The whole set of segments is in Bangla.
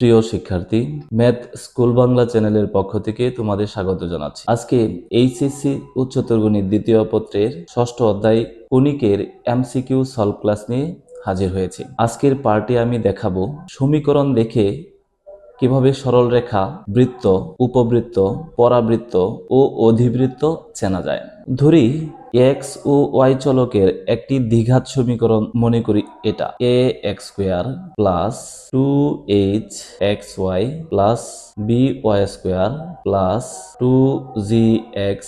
প্রিয় শিক্ষার্থী, ম্যাথ স্কুল বাংলা চ্যানেলের পক্ষ থেকে তোমাদের স্বাগত জানাচ্ছি। আজকে এইচএসসি উচ্চতর গণিত দ্বিতীয় পত্রের ষষ্ঠ অধ্যায় কণিকের এমসিকিউ সলভ ক্লাস নিয়ে হাজির হয়েছে। আজকের পার্টে আমি দেখাবো সমীকরণ দেখে কিভাবে সরলরেখা, বৃত্ত, উপবৃত্ত, পরাবৃত্ত ও অধিবৃত্ত চেনা যায়। ধরি এক্স ও ওয়াই চলকের একটি দ্বিঘাত সমীকরণ মনে করি এটা A X square plus 2h xy plus by square plus 2gx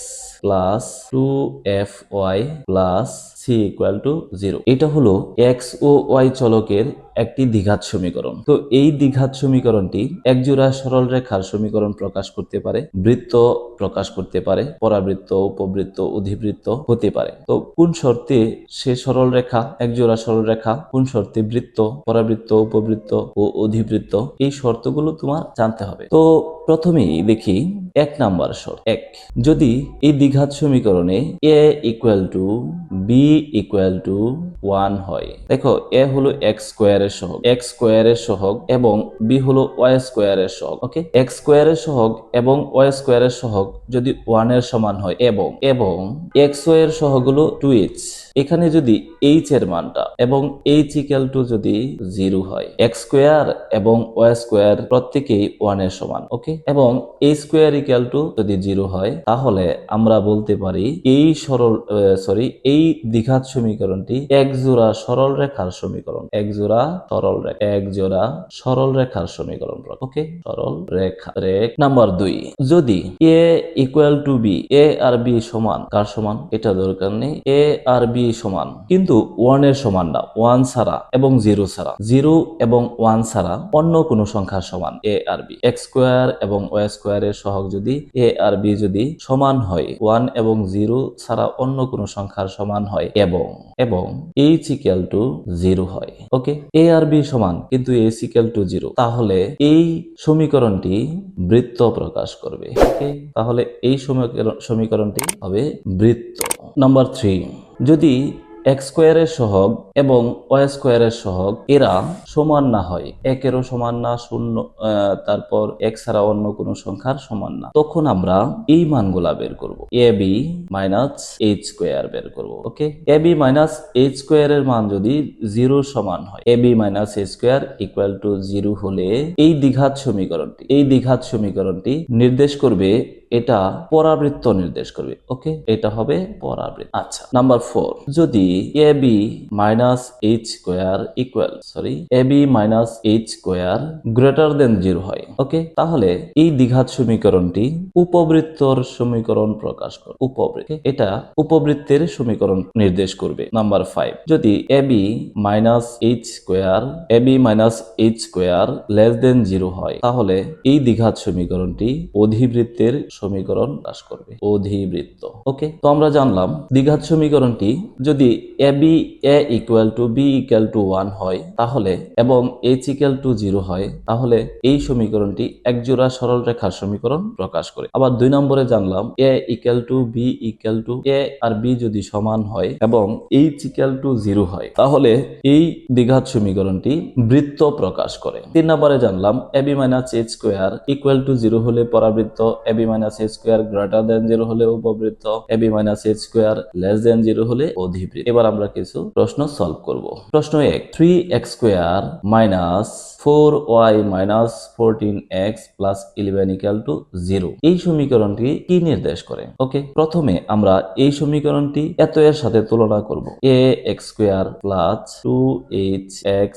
plus 2fy plus c equal to 0। এটা হলো এক্স ও ওয়াই চলকের একটি দ্বিঘাত সমীকরণ। তো এই দ্বিঘাত সমীকরণটি একজোড়া সরল রেখার সমীকরণ প্রকাশ করতে পারে, বৃত্ত প্রকাশ করতে পারে, পরাবৃত্ত, উপবৃত্ত, অধিবৃত্ত হতে পারে। তো কোন শর্তে সে সরল রেখা, একজোড়া সরল রেখা, কোন শর্তে বৃত্ত, পরাবৃত্ত, উপবৃত্ত ও অধিবৃত্ত, এই শর্তগুলো তোমার জানতে হবে। তো প্রথমেই দেখি 1 নাম্বার শর্ত। যদি এই দ্বিঘাত সমীকরণে a equal to B equal to 1 হয়, দেখো a হলো এক্স স্কোয়ারের সহগ, এক্স স্কোয়ারের সহগ এবং b হলো ওয়াই স্কোয়ারের সহগ। ওকে, এক্স স্কোয়ারের সহগ এবং ওয়াই স্কোয়ারের সহগ যদি 1 এর সমান হয় এবং এক্স ওয়াই এর সহগ হলো 2h, এখানে যদি h এর মানটা এবং h ইকুয়াল টু যদি 0 হয়, এক্স স্কোয়ার এবং ওয়াই স্কোয়ার প্রত্যেকেই 1 এর সমান। ওকে, এবং a স্কোয়ার ইকুয়াল টু যদি 0 হয়, তাহলে আমরা বলতে পারি এই এই দ্বিঘাত সমীকরণটি একজোড়া সরল রেখার সমীকরণ, একজোড়া সরল রেখার সমীকরণ। ওকে, সরল রেখা। নাম্বার 2, যদি a equal to b, a আর b সমান, কার সমান এটা দরকার নেই, a আর b সমান কিন্তু 1 এর সমান না, 1 ছাড়া এবং 0 ছাড়া, 0 এবং 1 ছাড়া অন্য কোনো সংখ্যার সমান a আর b, এক্স স্কোয়ার এবং ওয়াই স্কোয়ার এর সহগ যদি a আর b যদি সমান হয়, 1 এবং 0 ছাড়া অন্য কোনো সংখ্যার সমান হয় এবং h ইকুয়াল টু 0 হয়। ওকে, a আর b সমান কিন্তু h ইকুয়াল টু 0, তাহলে এই সমীকরণটি বৃত্ত প্রকাশ করবে। ওকে, তাহলে এই সমীকরণটি হবে বৃত্ত। নাম্বার 3, যদি এক্স স্কোয়ারের সহগ এবং ওয়াই স্কোয়ারের সহগ এরা সমান না হয়, একেরও সমান না, শূন্য তারপর এক ছাড়া অন্য কোনো সংখ্যার সমান না, তখন আমরা এই মানগুলা বের করব, A B minus H square বের করব। Okay, A B minus H square এর মান যদি 0 সমান হয়, A B minus H square equal to 0 হলে এই দ্বিঘাত সমীকরণটি নির্দেশ করবে, এটা পরাবৃত্ত নির্দেশ করবে। ওকে, এটা হবে পরাবৃত্ত। আচ্ছা, নাম্বার 4, যদি A B minus H square A B minus H square greater than 0 হয়, ওকে, তাহলে এই দ্বিঘাত সমীকরণটি উপবৃত্তর সমীকরণ প্রকাশ করে। এটা উপবৃত্তের সমীকরণ নির্দেশ করবে। নাম্বার 5, যদি A B minus H square less than 0 হয়, তাহলে এই দ্বিঘাত সমীকরণটি অধিবৃত্তের সমীকরণ প্রকাশ করবে, অধিবৃত্ত। ওকে, তো আমরা জানলাম দ্বিঘাত সমীকরণটি যদি A equal to B equal to 1 হয়, তাহলে এবং এইচ ইকুয়াল টু 0 হয়, তাহলে এই সমীকরণটি একজোড়া সরল রেখার সমীকরণ প্রকাশ করে। আবার 2 নম্বরে জানলাম A equal to B equal to A আর বি যদি সমান হয় এবং এইচ ইকুয়াল টু 0 হয়, তাহলে এই দ্বিঘাত সমীকরণটি বৃত্ত প্রকাশ করে। 3 নম্বরে জানলাম A B minus H square equal to 0 হলে পরাবৃত্ত, A B minus H square greater than 0 হলে উপবৃত্ত, A B minus H square less than 0 হলে অধিবৃত্ত। এবার আমরা কিছু প্রশ্ন সলভ করব। প্রশ্ন 1, 3x square minus 4y minus 14x plus 11 equal to 0, এই সমীকরণটি কি নির্দেশ করে? ওকে, প্রথমে আমরা এই সমীকরণটি এর সাথে তুলনা করব, a x square plus 2hx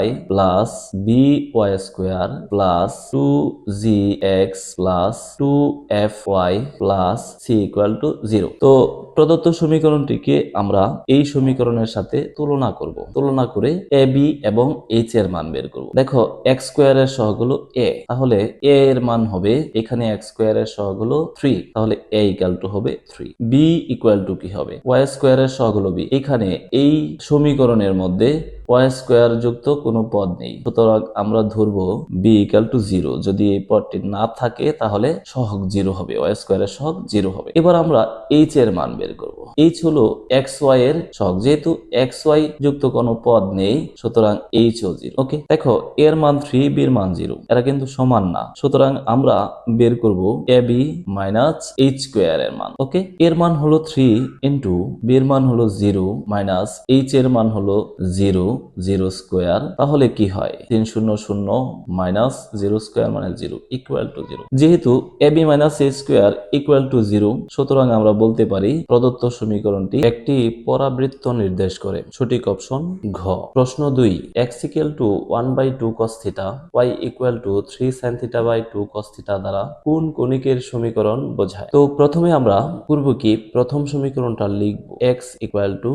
y plus by square plus 2gx plus 2fy plus c equal to 0। তো প্রদত্ত সমীকরণটিকে আমরা এই সমীকরণের সাথে তুলনা করব, তুলনা করে এ বি এবং এইচ এর মান বের করব। দেখো এক্স স্কোয়ারের সহগ হলো এ, তাহলে এ এর মান হবে, এখানে এক্স স্কোয়ারের সহগ হলো 3, তাহলে এ ইকুয়াল টু হবে 3। বি ইকুয়াল টু কি হবে, ওয়াই স্কোয়ারের সহগ হলো বি, এখানে এই সমীকরণের মধ্যে ওয়াই স্কোয়ার যুক্ত কোনো পদ নেই, সুতরাং আমরা ধরবো বি ইকুয়াল টু 0। যদি এই পদটি না থাকে তাহলে সহগ 0 হবে, ওয়াই স্কোয়ারের সহগ 0 হবে। এবার আমরা এইচ এর মান বের করব। এইচ হলো এক্স ওয়াই এর সহগ, যেহেতু এক্স ওয়াই যুক্ত কোনো পদ নেই সুতরাং এইচ ও 0। ওকে, দেখো এর মান 3, বির মান 0, এরা কিন্তু সমান না, সুতরাং আমরা বের করব A B minus H square এর মান। ওকে, এর মান হলো 3 ইন্টু বির মান হলো 0 মাইনাস এইচ এর মান হলো 0, 0 স্কোয়ার, তাহলে কি হয় 3 0 0 মাইনাস 0 স্কোয়ার মানে 0 ইকুয়াল টু 0। যেহেতু A B minus H square equal to 0, সুতরাং আমরা বলতে পারি প্রদত্ত সমীকরণটি একটি পরাবৃত্ত নির্দেশ করে। সঠিক অপশন ঘ। প্রশ্ন 2, x equal to 1/2 cos theta, y equal to 3 sin theta by 2 cos theta দ্বারা কোন কণিকের সমীকরণ বোঝায়? তো প্রথমে আমরা করব কি, প্রথম সমীকরণটা লিখব x ইকুয়াল টু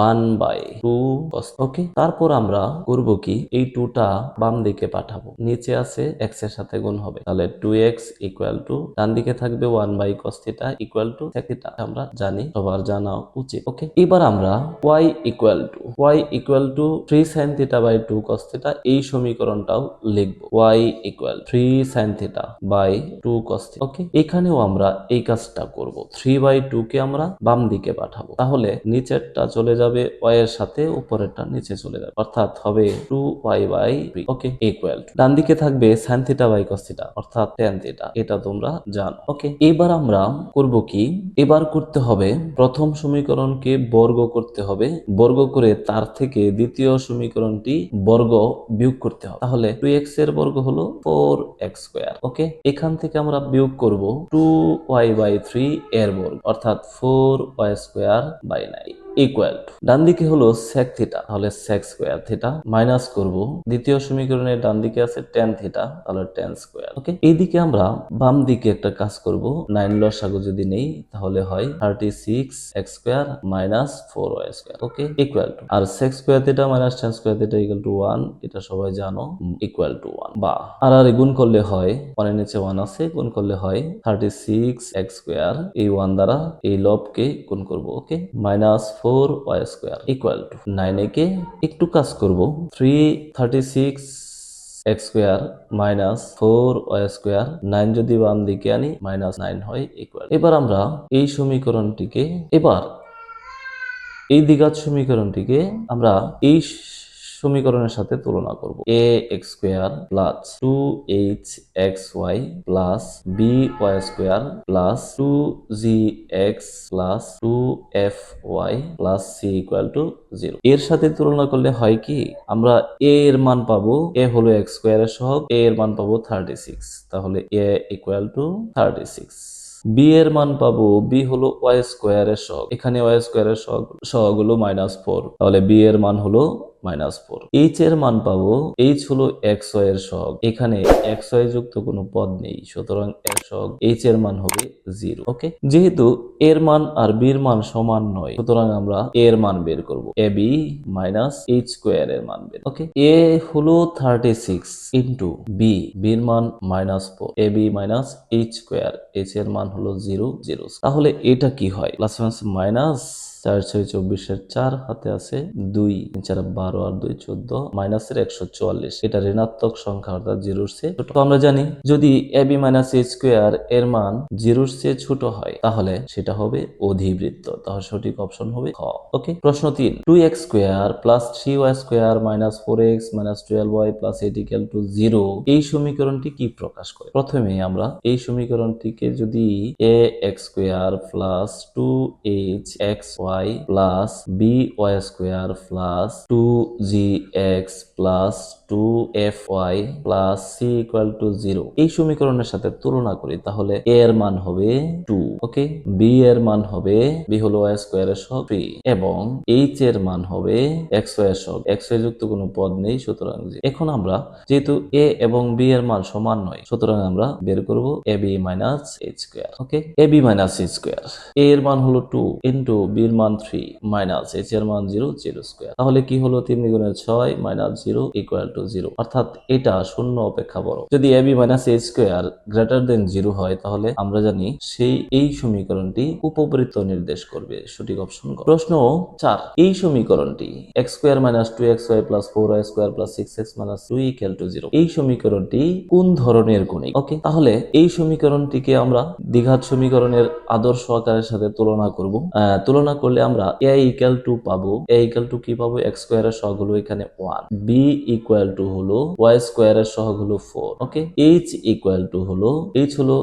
1/2 cos। ওকে, তারপর আমরা করব কি, এই 2 টা বাম দিকে পাঠাবো, নিচে আছে x এর সাথে গুণ হবে, তাহলে 2x ইকুয়াল টু ডান দিকে থাকবে 1 cos theta equal to sec theta, আমরা জানি, সবার জানা উচিত। ওকে, এবার আমরা y equal to 3 sin theta by 2 cos theta এই সমীকরণটাও লিখব, y equal 3 sin theta by 2 cos theta. Okay, এখানেও আমরা এই কাজটা করব, 3/2 কে আমরা বাম দিকে পাঠাবো, তাহলে নিচেরটা চলে যাবে y এর সাথে, উপরেরটা নিচে চলে যাবে, অর্থাৎ হবে 2y/3। ওকে, ইকুয়াল টু ডান দিকে থাকবে sin theta by cos theta অর্থাৎ tan থিটা, এটা তোমরা জানো। ওকে, এবার আমরা করব কি, এবার করতে হবে প্রথম সমীকরণকে বর্গ করতে হবে, বর্গ করে তার থেকে দ্বিতীয় সমীকরণটি বর্গ বিয়োগ করতে হবে, তাহলে 2x এর বর্গ হলো 4x স্কয়ার। ওকে, এখান থেকে আমরা বিয়োগ করব 2y/3 এর বর্গ অর্থাৎ 4y square by 9 equal to ডান দিকে হলো sec থিটা, তাহলে sec স্কয়ার থিটা, মাইনাস করব দ্বিতীয় সমীকরণের ডান দিকে আছে tan থিটা, তাহলে tan স্কয়ার। ওকে, এইদিকে আমরা বাম দিকে একটা কাজ করব, 9 লসাগু যদি নেই তাহলে হয় 36x square minus 4y square. Okay, equal to, আর sec square theta minus tan square theta equal to 1, এটা সবাই জানো, ইকুয়াল টু 1, বা আর গুণ করলে হয় 1 এর নিচে 1 আছে, গুণ করলে হয় 36x স্কয়ার, এই 1 দ্বারা এই লবকে গুণ করব। Okay, minus 4y square equal to 9 কে একটু কাজ করব, 36 x square minus 4y square, 9 যদি বাম দিকে আনি মাইনাস 9 হয় ইকুয়াল। এবার আমরা এই সমীকরণটিকে, এবার এই দ্বিঘাত সমীকরণটিকে আমরা এই সমীকরণের সাথে তুলনা করব, a x square plus 2hxy plus by square plus 2gx plus 2fy plus c equal to 0। এর সাথে তুলনা করলে হয় কি, আমরা a এর মান পাবো, a হলো x স্কয়ারের সহগ, a এর মান পাবো 36, তাহলে a ইকুয়াল টু 36। বি এর মান পাবো, বি হলো ওয়াই স্কোয়ারের সহগ, এখানে ওয়াই স্কোয়ারের সহগ হলো -4, তাহলে বি এর মান হলো -4। এইচ এর মান পাবো, এইচ হলো এক্স ওয়াই এর সহগ, এখানে এক্স ওয়াই যুক্ত কোনো পদ নেই, সুতরাং এর সহগ এইচ এর মান হবে 0। ওকে, যেহেতু এর মান আর বির মান সমান নয়, সুতরাং আমরা এর মান বের করব, A B minus H square এর মান বের। ওকে, এ হলো 36 ইন্টু বি, বির মান -4, A B minus H square, H এর মান হলো 0, 0। তাহলে এটা কি হয়, প্লাস মাইনাস 4 6 24 4 হাতে আছে 2, 3 4 12 আর 2 14, মাইনাসের 144, এটা ঋণাত্মক সংখ্যা অর্থাৎ 0 এর চেয়ে ছোট। তো আমরা জানি যদি ab মাইনাস এইচ স্কোয়ার এর মান 0 এর চেয়ে ছোট হয় তাহলে সেটা হবে অধিবৃত্ত, তাহলে সঠিক অপশন হবে খ। ওকে, প্রশ্ন 3, 2x square plus 3y square minus 4x minus 12y plus 8 equal to 0 এই সমীকরণটি কি প্রকাশ করে? প্রথমে আমরা এই সমীকরণটিকে যদি ax square plus 2hxy plus by square plus 2gx plus 2fy plus c equal to 0 এই সমীকরণের সাথে তুলনা করি, তাহলে a এর মান হবে 2, ওকে, b এর মান হবে, b হলো y স্কোয়ারের সহগ 3, এবং h এর মান হবে xy এর সহগ, xy যুক্ত কোনো পদ নেই, সুতরাং এখন আমরা যেহেতু a এবং b এর মান সমান নয়, সুতরাং আমরা বের করব ab minus H square. Okay, ab minus H square, a এর মান হলো 2 ইন্টু b এর মান 3 মাইনাস h এর মান 0 0 স্কয়ার। তাহলে কি হলো 3 দ্বিগুণে 6 মাইনাস 0 ইকুয়াল টু 0, অর্থাৎ এটা শূন্য অপেক্ষা বড়। যদি ab minus h square greater than 0 হয় তাহলে আমরা জানি এই সমীকরণটি উপবৃত্ত নির্দেশ করবে। সঠিক অপশন গ। প্রশ্ন 4, এই সমীকরণটি x square minus 2xy plus 4y square plus 6x minus 2 equal to 0 এই সমীকরণটি কোন ধরনের কণিক? ওকে, তাহলে এই সমীকরণটিকে আমরা দ্বিঘাত সমীকরণের আদর্শ আকারের সাথে তুলনা করব। তুলনা করলে আমরা a ইকুয়াল টু পাবো, a ইকুয়াল টু কি পাবো, x স্কয়ারের সহগ হলো এখানে 1, b ইকুয়াল টু হলো y স্কয়ারের সহগ হলো 4, ওকে, h ইকুয়াল টু হলো h হলো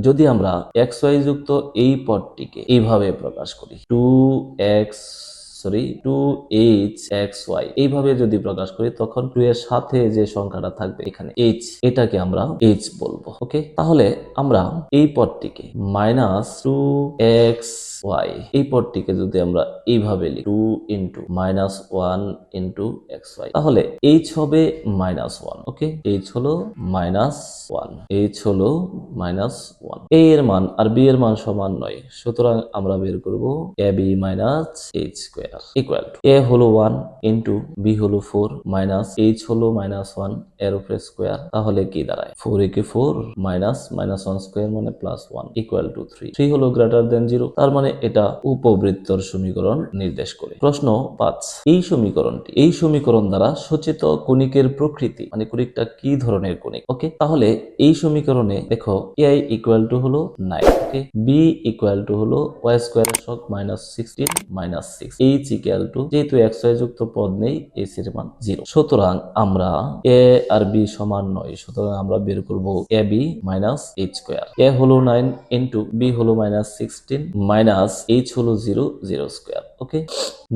যদি আমরা xy যুক্ত এই পদটিকে এইভাবে প্রকাশ করি 2hxy এইভাবে যদি প্রকাশ করি তখন 2 এর সাথে যে সংখ্যাটা থাকবে এখানে h, এটাকে আমরা h বলবো। ওকে, তাহলে আমরা এই পদটিকে মাইনাস 2xy এই পদটিকে যদি আমরা এইভাবে লিখি 2 ইন্টু মাইনাস 1 ইন্টু xy তাহলে h হবে মাইনাস 1। ওকে, h হলো মাইনাস 1, h হলো মাইনাস 1। a এর মান আর b এর মান সমান নয়, সুতরাং আমরা বের করব ab minus h square equal two a হলো 1 ইন্টু b হলো 4 মাইনাস h হলো মাইনাস 1 এর উপরে স্কয়ার, তাহলে কি দাঁড়ায় 4 একে 4 মাইনাস মাইনাস 1 স্কয়ার মানে প্লাস 1 ইকুয়াল টু 3। 3 হলো গ্রেটার দেন 0, তার মানে এটা উপবৃত্তর সমীকরণ নির্দেশ করে। প্রশ্ন 5, এই সমীকরণ দ্বারা সূচিত কণিকের প্রকৃতি মানে কণিকটা কি ধরনের কণিক? ওকে, তাহলে এই সমীকরণে দেখো a ইকুয়াল টু হলো 9, ওকে, b ইকুয়াল টু হলো y স্কয়ারের সহগ minus 16 minus 6, h equal to যেহেতু xy যুক্ত পদ নেই h এর মান 0, সুতরাং আমরা a আর b সমান নয়, সুতরাং আমরা বের করব ab minus h square. a হলো 9 ইন্টু b হলো মাইনাস 16 মাইনাস h হলো 0 0 স্কয়ার। ওকে,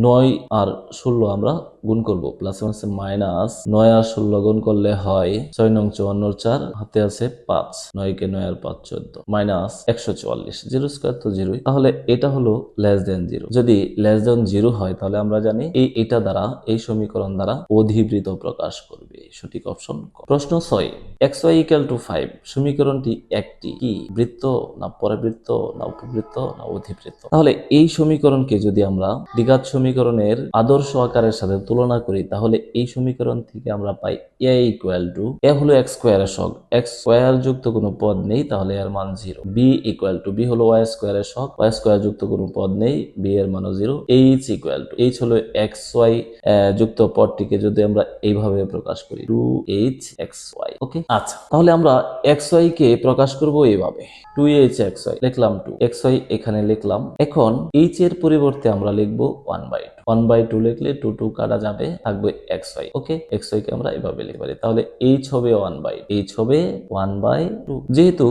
9 আর 16 আমরা গুণ করব, প্লাস আছে মাইনাস 9 আর 16 গুণ করলে হয় 6 নং 54 4 হাতে আছে 5, 9 কে 9 আর 5 14 মাইনাস 144, 0 স্কয়ার তো 0, তাহলে এটা হলো লেস দেন 0। যদি লেস দেন 0 হয় তাহলে আমরা জানি এটা দ্বারা এই সমীকরণ দ্বারা অধিবৃত্ত প্রকাশ করবে। সঠিক অপশন ক। প্রশ্ন 6, xy ইকুয়াল টু 5 সমীকরণটি একটি কি বৃত্ত না পরিবৃত্ত না উপবৃত্ত না অধিবৃত্ত? তাহলে এই সমীকরণকে যদি আমরা দ্বিঘাত সমীকরণের আদর্শ আকারের সাথে তুলনা করি তাহলে এই সমীকরণ থেকে আমরা পাই a ইকুয়াল টু a হলো x স্কয়ারের সহগ, x স্কয়ার যুক্ত কোনো পদ নেই তাহলে এর মান 0, b ইকুয়াল টু b হলো y স্কয়ারের সহগ, y স্কয়ার যুক্ত কোনো পদ নেই b এর মানও 0, h ইকুয়াল টু h হলো xy যুক্ত পদটিকে যদি আমরা এইভাবে প্রকাশ করি 2hxy। ওকে, আচ্ছা, তাহলে আমরা xy কে প্রকাশ করব এইভাবে 2hxy লিখলাম, 2xy এখানে লিখলাম। এখন h এর পরিবর্তে আমরা লিখব 1/2, 1/2 লিখলে 2 2 কাটা যাবে, থাকবে xy। ওকে, xy কে আমরা এভাবে লিখতে পারি, তাহলে h হবে 1/2। যেহেতু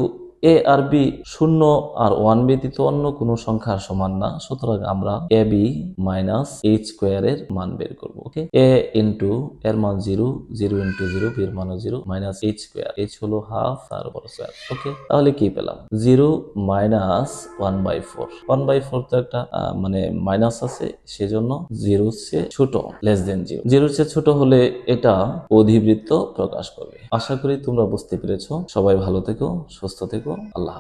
a আর b শূন্য আর 1 ব্যতীত অন্য কোনো সংখ্যার সমান না, সুতরাং আমরা ab মাইনাস h স্কয়ারের মান বের করব। ওকে, a ইন্টু এর মান 0 0 ইন্টু 0 b এর মানও 0 মাইনাস h স্কয়ার, h হলো হাফ তার উপর স্কয়ার। ওকে, তাহলে কি পেলাম 0 মাইনাস 1/4, 1/4 তো একটা মানে মাইনাস আছে, সেজন্য 0 চেয়ে ছোট লেস দেন 0, 0 চেয়ে ছোট হলে এটা অধিবৃত্ত প্রকাশ করবে। আশা করি তোমরা বুঝতে পেরেছো। সবাই ভালো থেকো, সুস্থ থেকো, আল্লাহ।